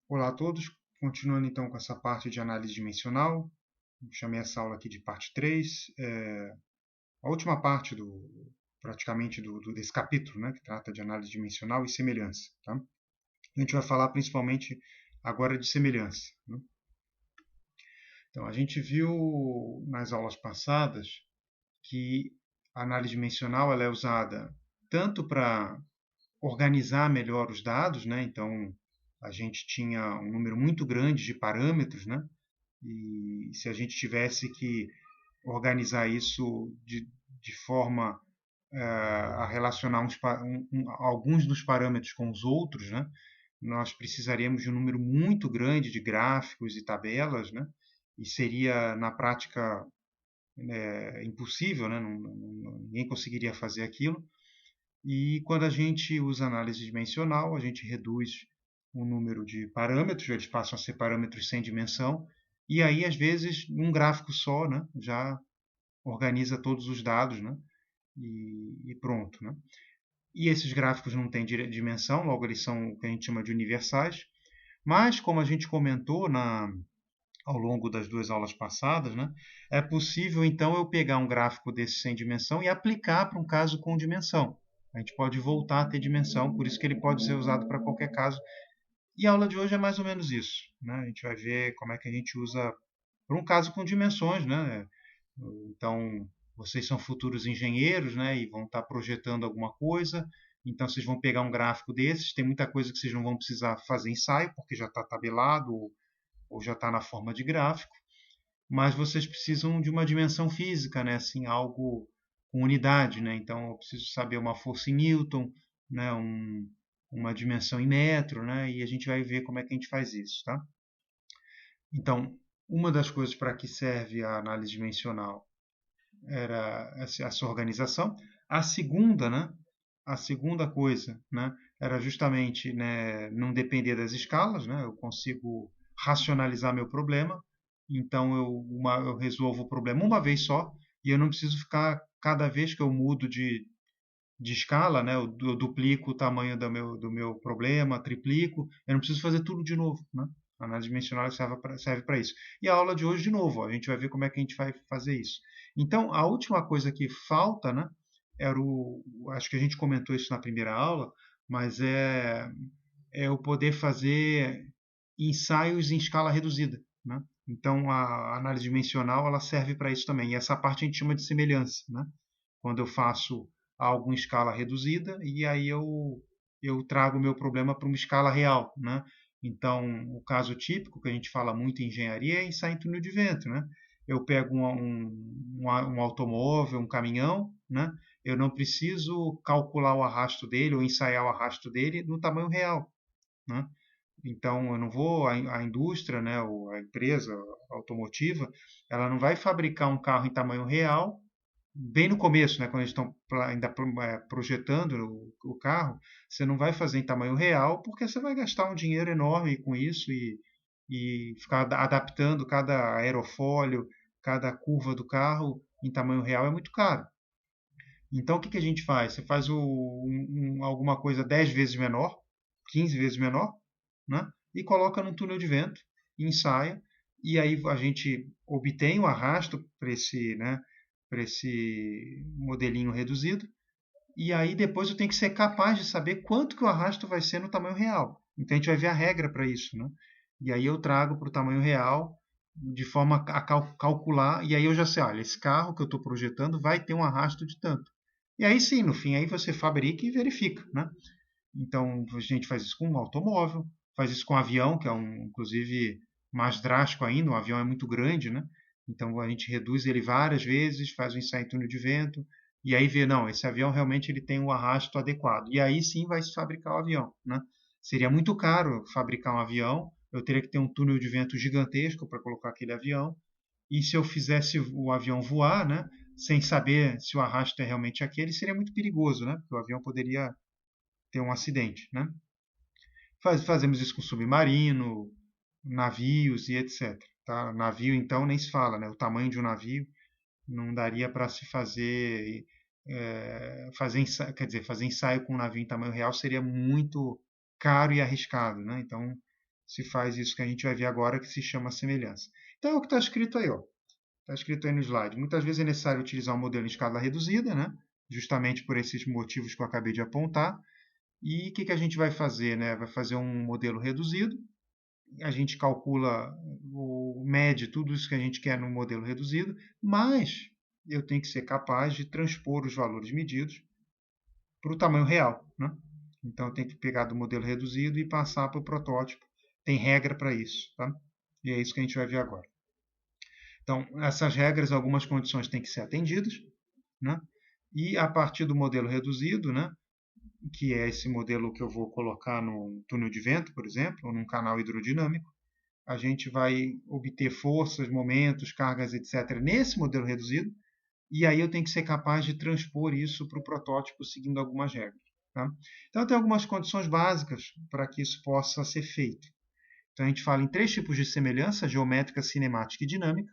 Olá a todos, continuando então com essa parte de análise dimensional, eu chamei essa aula aqui de parte 3, a última parte praticamente desse capítulo, né, que trata de análise dimensional e semelhança. Tá? A gente vai falar principalmente agora de semelhança. Né? Então, a gente viu nas aulas passadas que a análise dimensional ela é usada tanto para organizar melhor os dados, né? Então, a gente tinha um número muito grande de parâmetros, né? E se a gente tivesse que organizar isso de forma a relacionar alguns dos parâmetros com os outros, né? Nós precisaríamos de um número muito grande de gráficos e tabelas, né? E seria, na prática, impossível, né? Ninguém conseguiria fazer aquilo. E quando a gente usa análise dimensional, a gente reduz o número de parâmetros, eles passam a ser parâmetros sem dimensão, e aí, às vezes, um gráfico só, né, já organiza todos os dados, né, e pronto. Né? E esses gráficos não têm dimensão, logo eles são o que a gente chama de universais, mas, como a gente comentou ao longo das duas aulas passadas, né, é possível, então, eu pegar um gráfico desse sem dimensão e aplicar para um caso com dimensão. A gente pode voltar a ter dimensão, por isso que ele pode ser usado para qualquer caso. E a aula de hoje é mais ou menos isso. Né? A gente vai ver como é que a gente usa para um caso com dimensões. Né? Então, vocês são futuros engenheiros, né, e vão estar projetando alguma coisa. Então, vocês vão pegar um gráfico desses. Tem muita coisa que vocês não vão precisar fazer ensaio, porque já está tabelado ou já está na forma de gráfico. Mas vocês precisam de uma dimensão física, né, assim, algo com unidade. Né? Então, eu preciso saber uma força em Newton, né, uma dimensão em metro, né, e a gente vai ver como é que a gente faz isso. Tá? Então, uma das coisas para que serve a análise dimensional era essa organização. A segunda, né, a segunda coisa, né, era justamente, né, não depender das escalas, né, eu consigo racionalizar meu problema, então eu resolvo o problema uma vez só e eu não preciso ficar cada vez que eu mudo de escala, né, eu duplico o tamanho do meu problema, triplico, eu não preciso fazer tudo de novo. Né? A análise dimensional serve para isso. E a aula de hoje, de novo, ó, a gente vai ver como é que a gente vai fazer isso. Então, a última coisa que falta, né, acho que a gente comentou isso na primeira aula, mas é o poder fazer ensaios em escala reduzida. Né? Então, a análise dimensional ela serve para isso também. E essa parte a gente chama de semelhança. Né? Quando eu faço algo em escala reduzida e aí eu trago o meu problema para uma escala real. Né? Então, o caso típico que a gente fala muito em engenharia é ensaio em túnel de vento. Né? Eu pego um automóvel, um caminhão, né? Eu não preciso calcular o arrasto dele ou ensaiar o arrasto dele no tamanho real. Né? Então, eu não vou, a indústria, né, ou a empresa automotiva, ela não vai fabricar um carro em tamanho real bem no começo, né, quando eles estão ainda projetando o carro, você não vai fazer em tamanho real, porque você vai gastar um dinheiro enorme com isso e ficar adaptando cada aerofólio, cada curva do carro em tamanho real é muito caro. Então, o que a gente faz? Você faz alguma coisa 10 vezes menor, 15 vezes menor, né? E coloca num túnel de vento, ensaia, e aí a gente obtém o arrasto para esse modelinho reduzido, e aí depois eu tenho que ser capaz de saber quanto que o arrasto vai ser no tamanho real. Então a gente vai ver a regra para isso. Né? E aí eu trago para o tamanho real de forma a calcular, e aí eu já sei, olha, esse carro que eu estou projetando vai ter um arrasto de tanto. E aí sim, no fim, aí você fabrica e verifica. Né? Então a gente faz isso com um automóvel, faz isso com um avião, que é inclusive mais drástico ainda, o avião é muito grande, né? Então a gente reduz ele várias vezes, faz um ensaio em túnel de vento, e aí vê, não, esse avião realmente ele tem o arrasto adequado. E aí sim vai se fabricar o avião. Né? Seria muito caro fabricar um avião, eu teria que ter um túnel de vento gigantesco para colocar aquele avião, e se eu fizesse o avião voar, né, sem saber se o arrasto é realmente aquele, seria muito perigoso, né? Porque o avião poderia ter um acidente. Né? Fazemos isso com submarino, navios e etc. Tá? Navio, então, nem se fala. Né? O tamanho de um navio não daria para se fazer ensaio, quer dizer, fazer ensaio com um navio em tamanho real seria muito caro e arriscado. Né? Então, se faz isso que a gente vai ver agora, que se chama semelhança. Então é o que está escrito aí, ó. Está escrito aí no slide. Muitas vezes é necessário utilizar um modelo em escala reduzida, né? Justamente por esses motivos que eu acabei de apontar. E o que a gente vai fazer? Né? Vai fazer um modelo reduzido. A gente calcula, mede tudo isso que a gente quer no modelo reduzido, mas eu tenho que ser capaz de transpor os valores medidos para o tamanho real. Né? Então, eu tenho que pegar do modelo reduzido e passar para o protótipo. Tem regra para isso. Tá? E é isso que a gente vai ver agora. Então, essas regras, algumas condições têm que ser atendidas. Né? E a partir do modelo reduzido, né, que é esse modelo que eu vou colocar no túnel de vento, por exemplo, ou num canal hidrodinâmico, a gente vai obter forças, momentos, cargas, etc., nesse modelo reduzido, e aí eu tenho que ser capaz de transpor isso para o protótipo seguindo algumas regras. Tá? Então, tem algumas condições básicas para que isso possa ser feito. Então, a gente fala em 3 tipos de semelhança: geométrica, cinemática e dinâmica.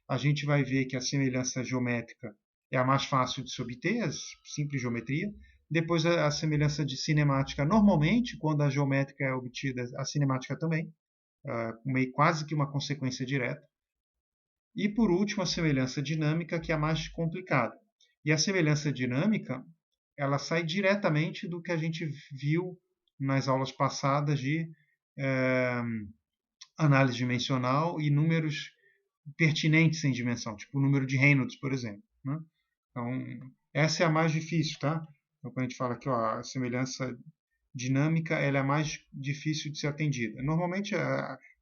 A gente vai ver que a semelhança geométrica é a mais fácil de se obter, a simples geometria. Depois, a semelhança de cinemática, normalmente, quando a geométrica é obtida, a cinemática também, meio quase que uma consequência direta. E, por último, a semelhança dinâmica, que é a mais complicada. E a semelhança dinâmica, ela sai diretamente do que a gente viu nas aulas passadas de análise dimensional e números pertinentes em dimensão, tipo o número de Reynolds, por exemplo. Né? Então, essa é a mais difícil, tá? Então, quando a gente fala aqui, ó, a semelhança dinâmica, ela é a mais difícil de ser atendida. Normalmente,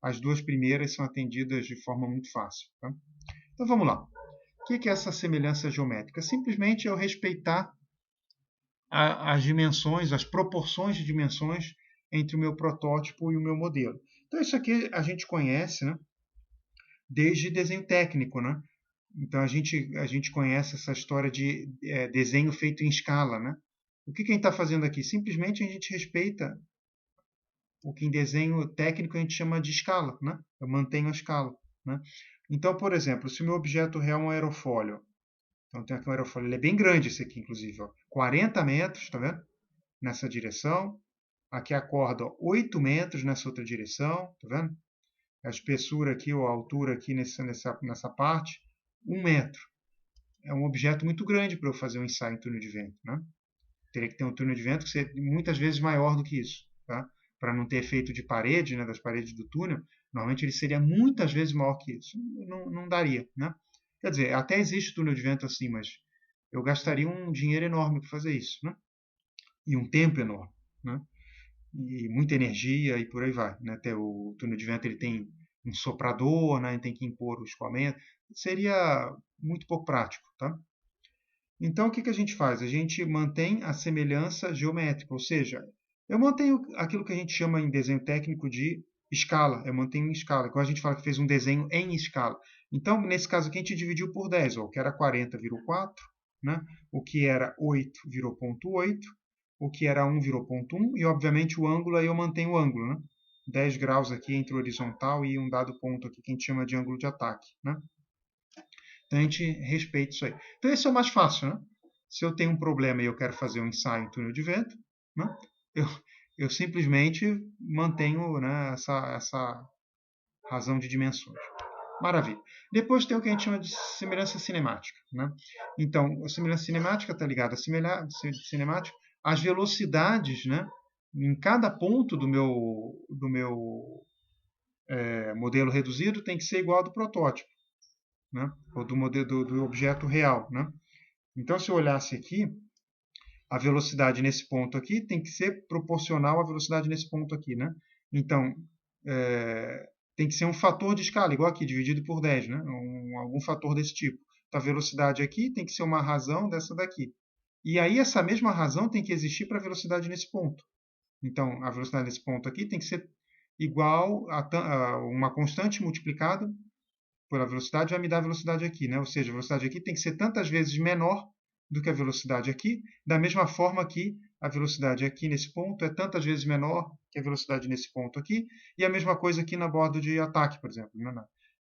as duas primeiras são atendidas de forma muito fácil. Tá? Então, vamos lá. O que é essa semelhança geométrica? Simplesmente eu respeitar as dimensões, as proporções de dimensões entre o meu protótipo e o meu modelo. Então, isso aqui a gente conhece, né? Desde desenho técnico, né? Então, a gente conhece essa história de desenho feito em escala, né? O que a gente está fazendo aqui? Simplesmente a gente respeita o que em desenho técnico a gente chama de escala, né? Eu mantenho a escala, né? Então, por exemplo, se o meu objeto real é um aerofólio, então tem aqui um aerofólio, ele é bem grande esse aqui, inclusive, ó, 40 metros, tá vendo? Nessa direção. Aqui a corda, ó, 8 metros nessa outra direção, tá vendo? A espessura aqui, ou a altura aqui nessa parte, 1 metro. É um objeto muito grande para eu fazer um ensaio em túnel de vento, né? Teria que ter um túnel de vento que seja muitas vezes maior do que isso, tá? Para não ter efeito de parede, né, das paredes do túnel, normalmente ele seria muitas vezes maior que isso. Não daria, né? Quer dizer, até existe túnel de vento assim, mas eu gastaria um dinheiro enorme para fazer isso, né? E um tempo enorme, né? E muita energia e por aí vai, né? Até o túnel de vento ele tem um soprador, né? Tem que impor o escoamento. Seria muito pouco prático, tá? Então, o que a gente faz? A gente mantém a semelhança geométrica, ou seja, eu mantenho aquilo que a gente chama em desenho técnico de escala, eu mantenho em escala. Quando a gente fala que fez um desenho em escala. Então, nesse caso aqui, a gente dividiu por 10. Ó, o que era 40 virou 4, né? O que era 8 virou 0,8, o que era 1 virou 0,1, e, obviamente, o ângulo, aí eu mantenho o ângulo, né? 10 graus aqui entre o horizontal e um dado ponto aqui que a gente chama de ângulo de ataque, né? Então a gente respeita isso aí. Então esse é o mais fácil, né? Se eu tenho um problema e eu quero fazer um ensaio em túnel de vento, né? eu simplesmente mantenho, né, essa razão de dimensões. Maravilha. Depois tem o que a gente chama de semelhança cinemática, né? Então, a semelhança cinemática está ligada à cinemática, as velocidades, né, em cada ponto do meu modelo reduzido tem que ser igual ao do protótipo, né? Ou do modelo do objeto real, né? Então, se eu olhasse aqui, a velocidade nesse ponto aqui tem que ser proporcional à velocidade nesse ponto aqui, né? Então, tem que ser um fator de escala, igual aqui, dividido por 10, né? Algum fator desse tipo. Então, a velocidade aqui tem que ser uma razão dessa daqui. E aí, essa mesma razão tem que existir para a velocidade nesse ponto. Então, a velocidade nesse ponto aqui tem que ser igual a uma constante multiplicada pela velocidade, vai me dar a velocidade aqui, né? Ou seja, a velocidade aqui tem que ser tantas vezes menor do que a velocidade aqui, da mesma forma que a velocidade aqui nesse ponto é tantas vezes menor que a velocidade nesse ponto aqui, e a mesma coisa aqui na borda de ataque, por exemplo. Né?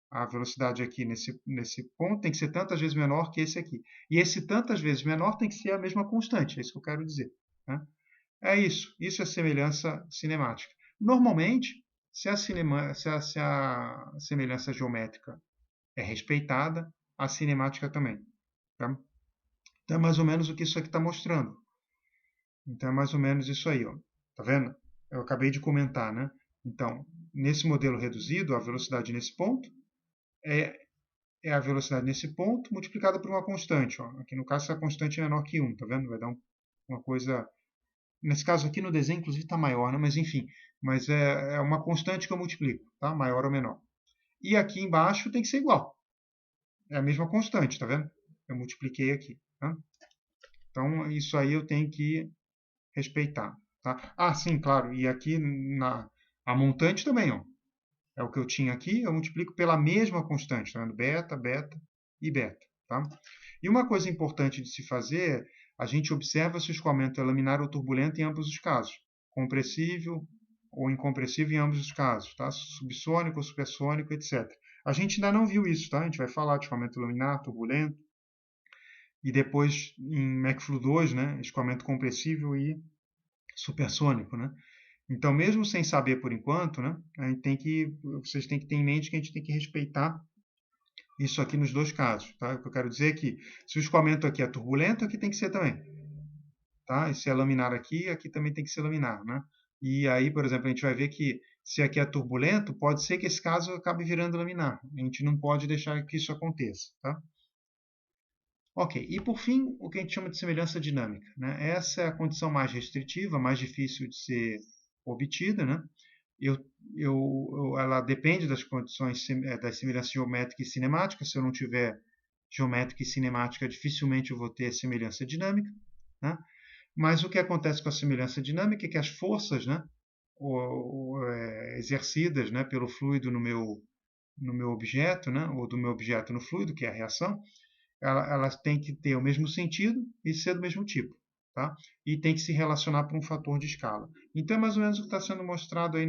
A velocidade aqui nesse ponto tem que ser tantas vezes menor que esse aqui. E esse tantas vezes menor tem que ser a mesma constante, é isso que eu quero dizer. Né? É isso é semelhança cinemática. Normalmente, Se se a semelhança geométrica é respeitada, a cinemática também. Tá? Então é mais ou menos o que isso aqui está mostrando. Então é mais ou menos isso aí, ó. Tá vendo? Eu acabei de comentar, né? Então, nesse modelo reduzido, a velocidade nesse ponto é, é a velocidade nesse ponto multiplicada por uma constante. Ó. Aqui no caso, essa constante é menor que 1, tá vendo? Vai dar uma coisa... Nesse caso aqui no desenho, inclusive, está maior, né? Mas enfim, mas é uma constante que eu multiplico, tá? Maior ou menor. E aqui embaixo tem que ser igual. É a mesma constante, tá vendo? Eu multipliquei aqui, tá? Então, isso aí eu tenho que respeitar, tá? Ah, sim, claro. E aqui a montante também, ó. É o que eu tinha aqui, eu multiplico pela mesma constante, tá vendo? Beta, beta e beta, tá? E uma coisa importante de se fazer, a gente observa se o escoamento é laminar ou turbulento em ambos os casos. Compressível ou incompressível em ambos os casos, tá? Subsônico ou supersônico, etc. A gente ainda não viu isso, tá? A gente vai falar de escoamento laminar, turbulento, e depois em McFlu 2, né? Escoamento compressível e supersônico, né? Então, mesmo sem saber por enquanto, né, vocês têm que ter em mente que a gente tem que respeitar isso aqui nos dois casos. Tá? O que eu quero dizer é que se o escoamento aqui é turbulento, aqui tem que ser também. Tá? E se é laminar aqui, aqui também tem que ser laminar. Né? E aí, por exemplo, a gente vai ver que se aqui é turbulento, pode ser que esse caso acabe virando laminar. A gente não pode deixar que isso aconteça. Tá? Ok, e por fim, o que a gente chama de semelhança dinâmica. Né? Essa é a condição mais restritiva, mais difícil de ser obtida, né? Ela depende das condições da semelhança geométrica e cinemática. Se eu não tiver geométrica e cinemática, dificilmente eu vou ter semelhança dinâmica. Né? Mas o que acontece com a semelhança dinâmica é que as forças, né, exercidas, né, pelo fluido no meu objeto, né, ou do meu objeto no fluido, que é a reação, elas têm que ter o mesmo sentido e ser do mesmo tipo. Tá? E tem que se relacionar por um fator de escala. Então é mais ou menos o que está sendo mostrado aí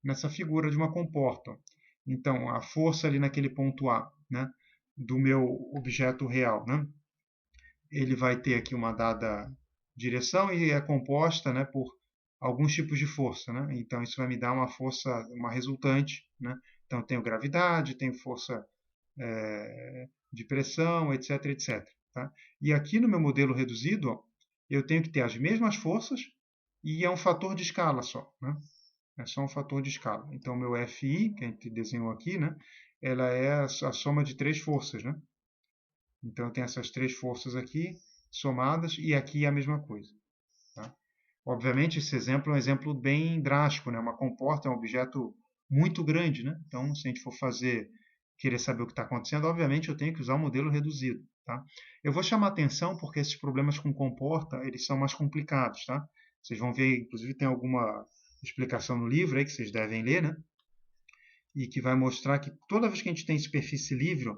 nessa figura de uma comporta. Então, a força ali naquele ponto A, né, do meu objeto real, né, ele vai ter aqui uma dada direção e é composta, né, por alguns tipos de força. Né? Então, isso vai me dar uma força, uma resultante. Né? Então, eu tenho gravidade, tenho força de pressão, etc, etc. Tá? E aqui no meu modelo reduzido, ó, eu tenho que ter as mesmas forças e é um fator de escala só. Né? É só um fator de escala. Então, meu Fi, que a gente desenhou aqui, né, ela é a soma de três forças. Né? Então, eu tenho essas três forças aqui somadas e aqui é a mesma coisa. Tá? Obviamente, esse exemplo é um exemplo bem drástico. Né? Uma comporta é um objeto muito grande. Né? Então, se a gente for querer saber o que está acontecendo, obviamente eu tenho que usar o modelo reduzido. Tá? Eu vou chamar atenção porque esses problemas com comporta, eles são mais complicados. Tá? Vocês vão ver, inclusive tem alguma explicação no livro aí que vocês devem ler, né? E que vai mostrar que toda vez que a gente tem superfície livre,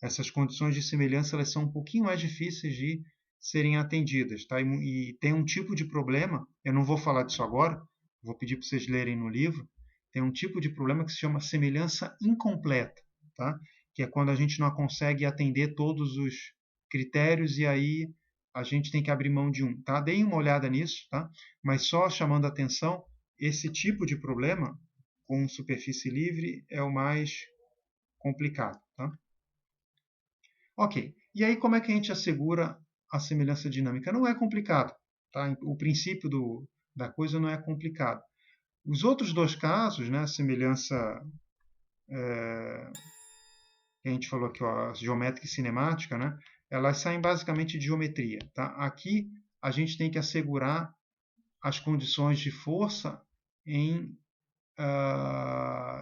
essas condições de semelhança elas são um pouquinho mais difíceis de serem atendidas. Tá? E tem um tipo de problema, eu não vou falar disso agora, vou pedir para vocês lerem no livro, tem um tipo de problema que se chama semelhança incompleta, tá? Que é quando a gente não consegue atender todos os critérios e aí a gente tem que abrir mão de um. Tá? Deem uma olhada nisso, tá? Mas só chamando a atenção, esse tipo de problema com superfície livre é o mais complicado. Tá? Ok, e aí como é que a gente assegura a semelhança dinâmica? Não é complicado. Tá? O princípio da coisa não é complicado. Os outros dois casos, né, a semelhança que a gente falou aqui, ó, geométrica e cinemática, né, elas saem basicamente de geometria. Tá? Aqui a gente tem que assegurar as condições de força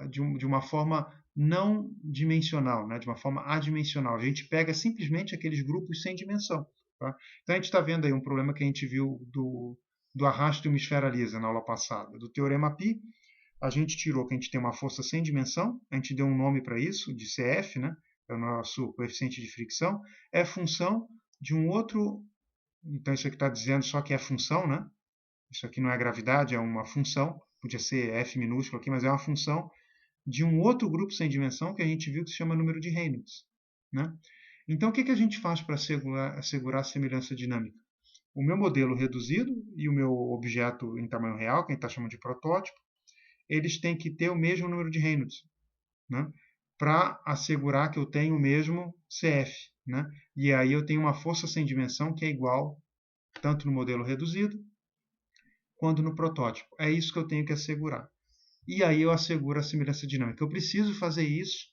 de uma forma não dimensional, né? De uma forma adimensional. A gente pega simplesmente aqueles grupos sem dimensão. Tá? Então a gente está vendo aí um problema que a gente viu do arrasto de uma esfera lisa na aula passada. Do teorema Pi, a gente tirou que a gente tem uma força sem dimensão, a gente deu um nome para isso, de CF, né? É o nosso coeficiente de fricção, é função de um outro. Então isso aqui está dizendo só que é função, né? Isso aqui não é gravidade, é uma função. Podia ser F minúsculo aqui, mas é uma função de um outro grupo sem dimensão que a gente viu que se chama número de Reynolds. Né? Então, o que a gente faz para assegurar a semelhança dinâmica? O meu modelo reduzido e o meu objeto em tamanho real, que a gente está chamando de protótipo, eles têm que ter o mesmo número de Reynolds, né? Para assegurar que eu tenho o mesmo CF, né? E aí eu tenho uma força sem dimensão que é igual tanto no modelo reduzido quanto no protótipo. É isso que eu tenho que assegurar. E aí eu asseguro a semelhança dinâmica. Eu preciso fazer isso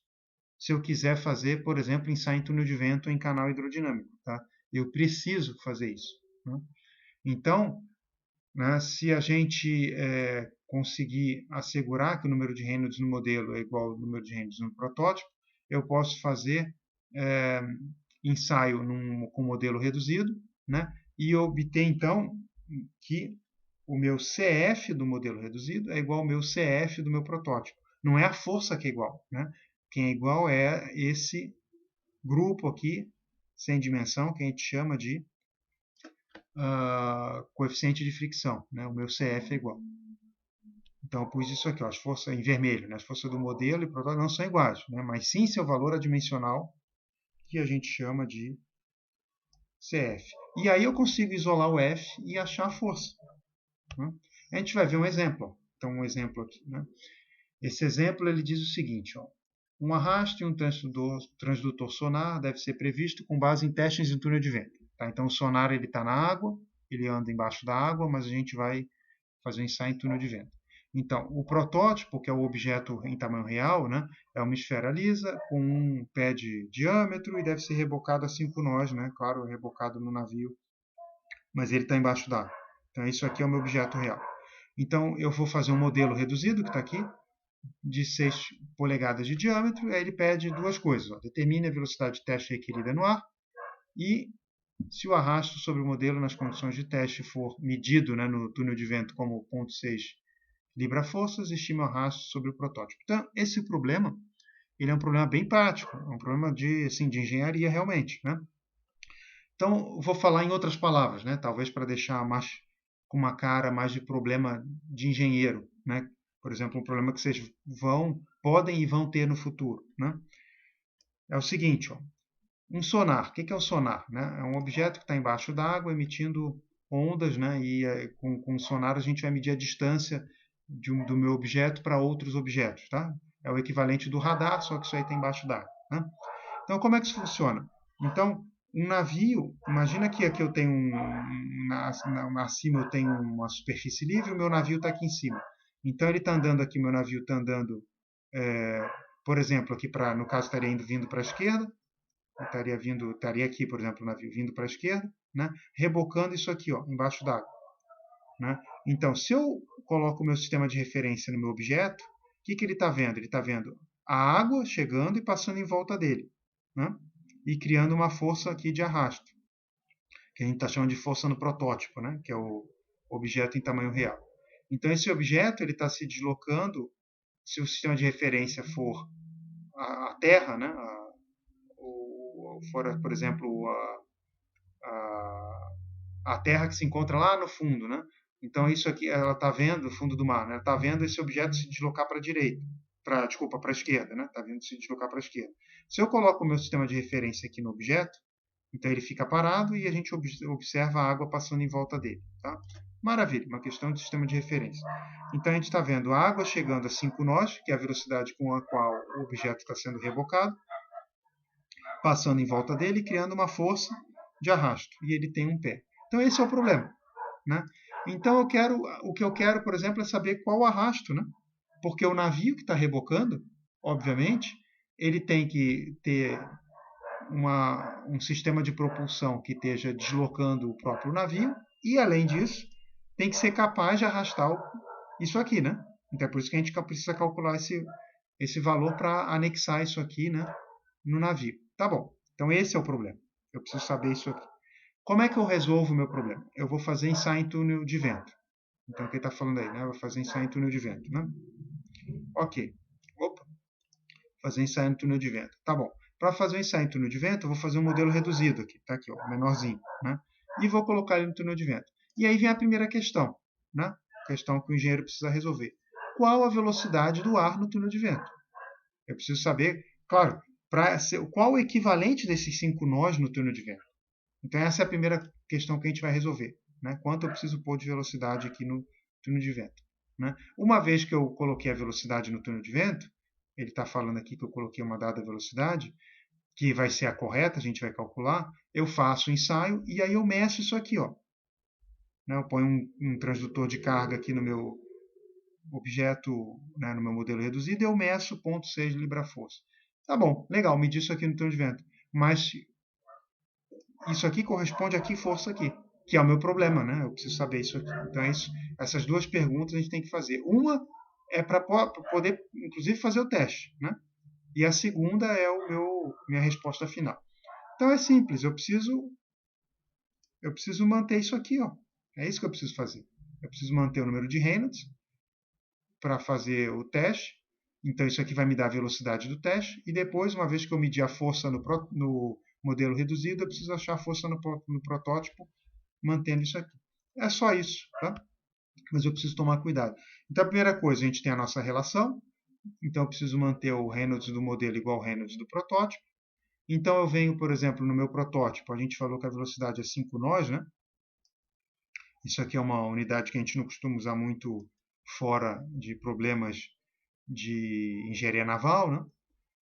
se eu quiser fazer, por exemplo, ensaio em túnel de vento em canal hidrodinâmico. Tá? Eu preciso fazer isso. Né? Então, né, se a gente conseguir assegurar que o número de Reynolds no modelo é igual ao número de Reynolds no protótipo, eu posso fazer ensaio com modelo reduzido, né, e obter, então, que o meu CF do modelo reduzido é igual ao meu CF do meu protótipo. Não é a força que é igual. Né? Quem é igual é esse grupo aqui, sem dimensão, que a gente chama de coeficiente de fricção. Né? O meu CF é igual. Então, eu pus isso aqui, ó, as forças em vermelho. Né? As forças do modelo e protótipo não são iguais, né? Mas sim seu valor adimensional, que a gente chama de CF. E aí eu consigo isolar o F e achar a força. Né? A gente vai ver um exemplo. Então, um exemplo aqui. Né? Esse exemplo ele diz o seguinte: ó, um arrasto e um transdutor sonar deve ser previsto com base em testes em túnel de vento. Tá? Então, o sonar está na água, ele anda embaixo da água, mas a gente vai fazer um ensaio em túnel de vento. Então, o protótipo, que é o objeto em tamanho real, né, é uma esfera lisa com um pé de diâmetro e deve ser rebocado a 5 nós, né, claro, rebocado no navio, mas ele está embaixo d'água. Então, isso aqui é o meu objeto real. Então, eu vou fazer um modelo reduzido, que está aqui, de 6 polegadas de diâmetro, aí ele pede duas coisas. Ó, determine a velocidade de teste requerida no ar e se o arrasto sobre o modelo nas condições de teste for medido, né, no túnel de vento como 0,6 libra-forças, estime o arrasto sobre o protótipo. Então, esse problema ele é um problema bem prático, é um problema de engenharia realmente. Né? Então, vou falar em outras palavras, né, talvez para deixar mais com uma cara mais de problema de engenheiro, né? Por exemplo, um problema que vocês podem e vão ter no futuro. Né? É o seguinte, ó, um sonar. O que é um sonar? Né? É um objeto que está embaixo d'água emitindo ondas, né? E com o sonar a gente vai medir a distância do meu objeto para outros objetos. Tá? É o equivalente do radar, só que isso aí está embaixo d'água. Né? Então, como é que isso funciona? Então, um navio, imagina que aqui eu tenho acima eu tenho uma superfície livre, o meu navio está aqui em cima. Então ele está andando aqui, meu navio está andando, por exemplo, aqui no caso estaria vindo para a esquerda, estaria aqui, por exemplo, o navio vindo para a esquerda, né, rebocando isso aqui, ó, embaixo d'água. Né? Então, se eu coloco o meu sistema de referência no meu objeto, o que ele está vendo? Ele está vendo a água chegando e passando em volta dele. Né? E criando uma força aqui de arrasto, que a gente está chamando de força no protótipo, né? Que é o objeto em tamanho real. Então, esse objeto está se deslocando, se o sistema de referência for a Terra, né? For, por exemplo, a Terra que se encontra lá no fundo. Né? Então, isso aqui, ela está vendo, o fundo do mar, né? Ela está vendo esse objeto se deslocar para a direita. Para a esquerda, né? Está vendo se deslocar para a esquerda. Se eu coloco o meu sistema de referência aqui no objeto, então ele fica parado e a gente observa a água passando em volta dele. Tá? Maravilha, uma questão de sistema de referência. Então a gente está vendo a água chegando a 5 nós, que é a velocidade com a qual o objeto está sendo rebocado, passando em volta dele e criando uma força de arrasto. E ele tem um pé. Então esse é o problema. Né? Então o que eu quero, por exemplo, é saber qual o arrasto. Né? Porque o navio que está rebocando, obviamente, ele tem que ter um sistema de propulsão que esteja deslocando o próprio navio e, além disso, tem que ser capaz de arrastar isso aqui, né? Então é por isso que a gente precisa calcular esse valor para anexar isso aqui, né, no navio. Tá bom, então esse é o problema. Eu preciso saber isso aqui. Como é que eu resolvo o meu problema? Eu vou fazer ensaio em túnel de vento. Então, quem está falando aí, né? Eu vou fazer ensaio em túnel de vento, né? Ok. Opa. Fazer ensaio em túnel de vento. Tá bom. Para fazer um ensaio em túnel de vento, eu vou fazer um modelo reduzido aqui. Tá aqui, ó, menorzinho, né? E vou colocar ele no túnel de vento. E aí vem a primeira questão, né? Questão que o engenheiro precisa resolver. Qual a velocidade do ar no túnel de vento? Eu preciso saber, claro, qual o equivalente desses 5 nós no túnel de vento. Então essa é a primeira questão que a gente vai resolver. Né? Quanto eu preciso pôr de velocidade aqui no túnel de vento. né? Uma vez que eu coloquei a velocidade no túnel de vento, ele está falando aqui que eu coloquei uma dada velocidade, que vai ser a correta, a gente vai calcular, eu faço o ensaio e aí eu meço isso aqui, ó. Né? Eu ponho um transdutor de carga aqui no meu objeto, né, no meu modelo reduzido, e eu meço 0,6 libra-força. Tá bom, legal, medi isso aqui no túnel de vento. Mas isso aqui corresponde a que força aqui? Que é o meu problema, né? Eu preciso saber isso aqui. Então, essas duas perguntas a gente tem que fazer. Uma é para poder, inclusive, fazer o teste, né? E a segunda é minha resposta final. Então é simples, eu preciso manter isso aqui, ó. É isso que eu preciso fazer. Eu preciso manter o número de Reynolds para fazer o teste. Então isso aqui vai me dar a velocidade do teste. E depois, uma vez que eu medir a força no modelo reduzido, eu preciso achar a força no protótipo, mantendo isso aqui. É só isso, tá? Mas eu preciso tomar cuidado. Então a primeira coisa, a gente tem a nossa relação. Então eu preciso manter o Reynolds do modelo igual ao Reynolds do protótipo. Então eu venho, por exemplo, no meu protótipo, a gente falou que a velocidade é 5 nós, né? Isso aqui é uma unidade que a gente não costuma usar muito fora de problemas de engenharia naval, né?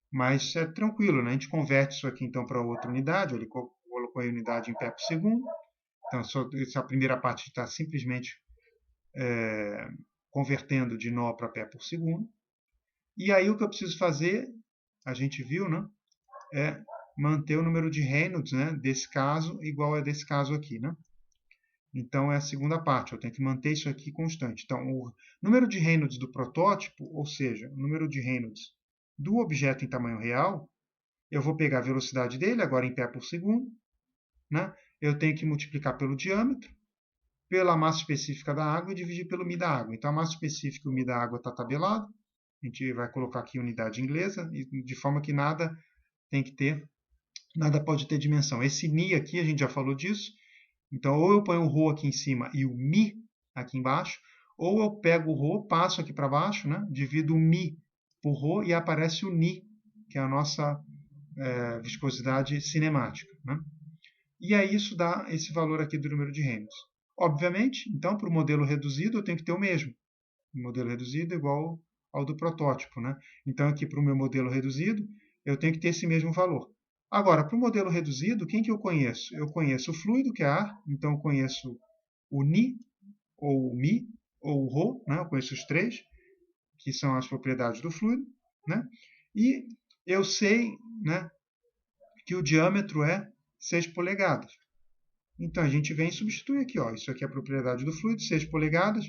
Mas é tranquilo, né? A gente converte isso aqui então para outra unidade. Ele colocou a unidade em pé por segundo. Então, essa primeira parte está simplesmente convertendo de nó para pé por segundo. E aí o que eu preciso fazer, a gente viu, né? É manter o número de Reynolds, né, desse caso igual a desse caso aqui, né? Então é a segunda parte, eu tenho que manter isso aqui constante. Então o número de Reynolds do protótipo, ou seja, o número de Reynolds do objeto em tamanho real, eu vou pegar a velocidade dele, agora em pé por segundo, né? Eu tenho que multiplicar pelo diâmetro, pela massa específica da água e dividir pelo μ da água. Então a massa específica e o μ da água está tabelado, a gente vai colocar aqui unidade inglesa, de forma que nada pode ter dimensão. Esse μ aqui, a gente já falou disso, então ou eu ponho o ρ aqui em cima e o μ aqui embaixo, ou eu pego o ρ, passo aqui para baixo, né, divido o μ por ρ e aparece o ni, que é a nossa viscosidade cinemática. Né? E aí isso dá esse valor aqui do número de Reynolds. Obviamente, então, para o modelo reduzido, eu tenho que ter o mesmo. O modelo reduzido é igual ao do protótipo. Né? Então, aqui para o meu modelo reduzido, eu tenho que ter esse mesmo valor. Agora, para o modelo reduzido, quem que eu conheço? Eu conheço o fluido, que é ar, então eu conheço o Ni, ou o Mi, ou o Rho, né? Eu conheço os três, que são as propriedades do fluido. Né? E eu sei, né, que o diâmetro é 6 polegadas. Então a gente vem e substitui aqui, ó. Isso aqui é a propriedade do fluido, 6 polegadas.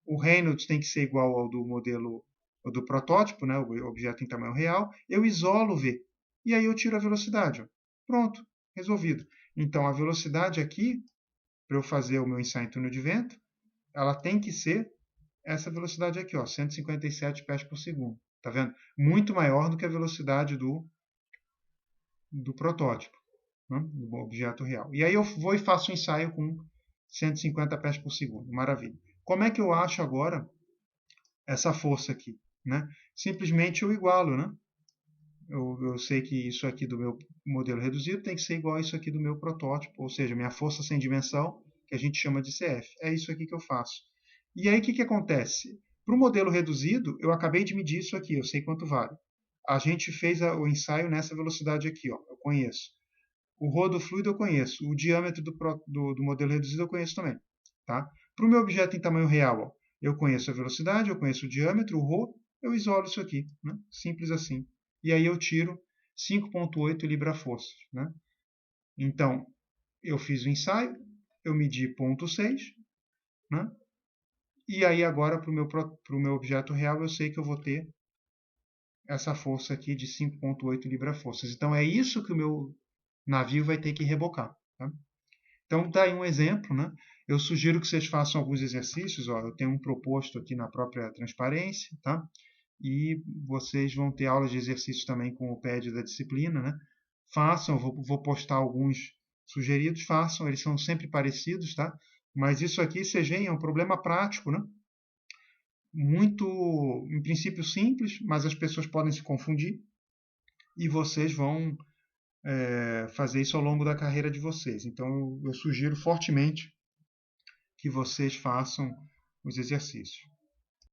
O Reynolds tem que ser igual ao do modelo, ou do protótipo, né, o objeto em tamanho real. Eu isolo V. E aí eu tiro a velocidade. Ó. Pronto, resolvido. Então a velocidade aqui, para eu fazer o meu ensaio em túnel de vento, ela tem que ser essa velocidade aqui, ó, 157 pés por segundo. Tá vendo? Muito maior do que a velocidade do protótipo, né, do objeto real. E aí eu vou e faço o ensaio com 150 pés por segundo. Maravilha. Como é que eu acho agora essa força aqui? Né? Simplesmente eu igualo. Né? Eu sei que isso aqui do meu modelo reduzido tem que ser igual a isso aqui do meu protótipo, ou seja, minha força sem dimensão, que a gente chama de CF. É isso aqui que eu faço. E aí o que acontece? Para o modelo reduzido, eu acabei de medir isso aqui, eu sei quanto vale. A gente fez o ensaio nessa velocidade aqui, ó, eu conheço. O ρ do fluido eu conheço. O diâmetro do modelo reduzido eu conheço também. Tá? Para o meu objeto em tamanho real, ó, eu conheço a velocidade, eu conheço o diâmetro, o ρ, eu isolo isso aqui. Né? Simples assim. E aí eu tiro 5,8 libra-forças. Né? Então, eu fiz o ensaio, eu medi 0,6. Né? E aí agora, para o meu objeto real, eu sei que eu vou ter essa força aqui de 5,8 libra-forças. Então, é isso que o meu navio vai ter que rebocar. Tá? Então, está aí um exemplo. Né? Eu sugiro que vocês façam alguns exercícios. Ó, eu tenho um proposto aqui na própria transparência. Tá? E vocês vão ter aulas de exercícios também com o PED da disciplina. Né? Façam, vou postar alguns sugeridos. Façam, eles são sempre parecidos. Tá? Mas isso aqui, vocês veem, é um problema prático. Né? Muito, em princípio, simples, mas as pessoas podem se confundir. E vocês vão fazer isso ao longo da carreira de vocês. Então, eu sugiro fortemente que vocês façam os exercícios.